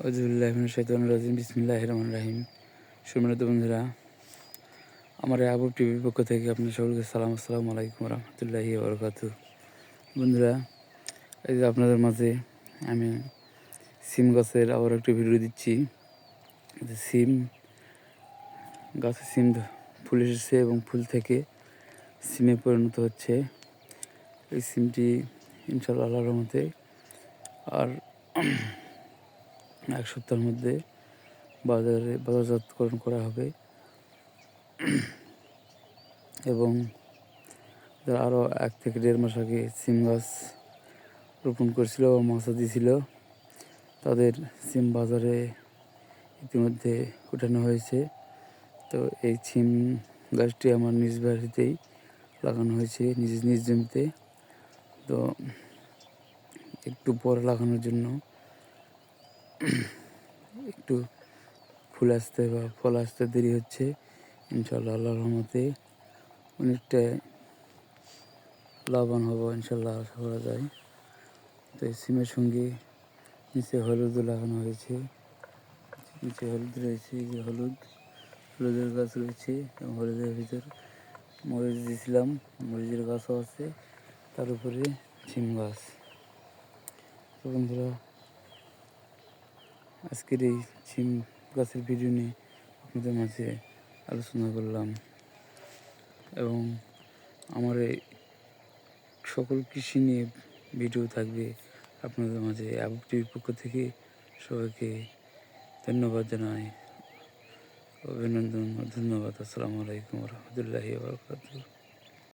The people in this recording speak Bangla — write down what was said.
আউযুবিল্লাহি মিনাশ শাইতানির রাজিম বিসমিল্লাহির রহমানির রহিম। সম্মানিত বন্ধুরা, আমার এই আবু টিভির পক্ষ থেকে আপনাদের সকলকে সালাম। আসসালামু আলাইকুম ওয়া রাহমাতুল্লাহি ওয়া বারাকাতুহু। বন্ধুরা, এই যে আপনাদের মাঝে আমি সিম গাছের আবার একটি ভিডিও দিচ্ছি। যে সিম গাছে সিম ফুল এসেছে এবং ফুল থেকে সিমে পরিণত হচ্ছে। এই সিমটি ইনশাআল্লাহ আল্লাহর রহমতে আর এক সপ্তাহের মধ্যে বাজারজাতকরণ করা হবে এবং যারা আরও 1 থেকে 1.5 মাস আগে সিম গাছ রোপণ করেছিল বা মাচা দিয়েছিল, তাদের সিম বাজারে ইতিমধ্যে ওঠানো হয়েছে। তো এই সিম গাছটি আমার নিজ বাড়িতেই লাগানো হয়েছে, নিজ জমিতে। তো একটু পরে লাগানোর জন্য একটু ফুল আসতে বা ফল আসতে দেরি হচ্ছে। ইনশাআল্লাহ আল্লাহর রহমতে অনেকটা লাভবান হব ইনশাআল্লাহ, আশা করা যায়। তো এই সিমের সঙ্গে নিচে হলুদও লাগানো হয়েছে। নিচে হলুদ রয়েছে, যে হলুদের গাছ রয়েছে এবং হলুদের ভিতর মরিচ দিয়েছিলাম, মরিচের গাছও আছে, তার উপরে সিম গাছ। তো বন্ধুরা, আজকের এই সিম গাছের ভিডিও নিয়ে আপনাদের মাঝে আলোচনা করলাম এবং আমার এই সকল কৃষি নিয়ে ভিডিও থাকবে আপনাদের মাঝে। আবু টিভির পক্ষ থেকে সবাইকে ধন্যবাদ জানাই, অভিনন্দন ও ধন্যবাদ। আসসালামু আলাইকুম ওয়া রাহমাতুল্লাহি ওয়া বারাকাতুহু।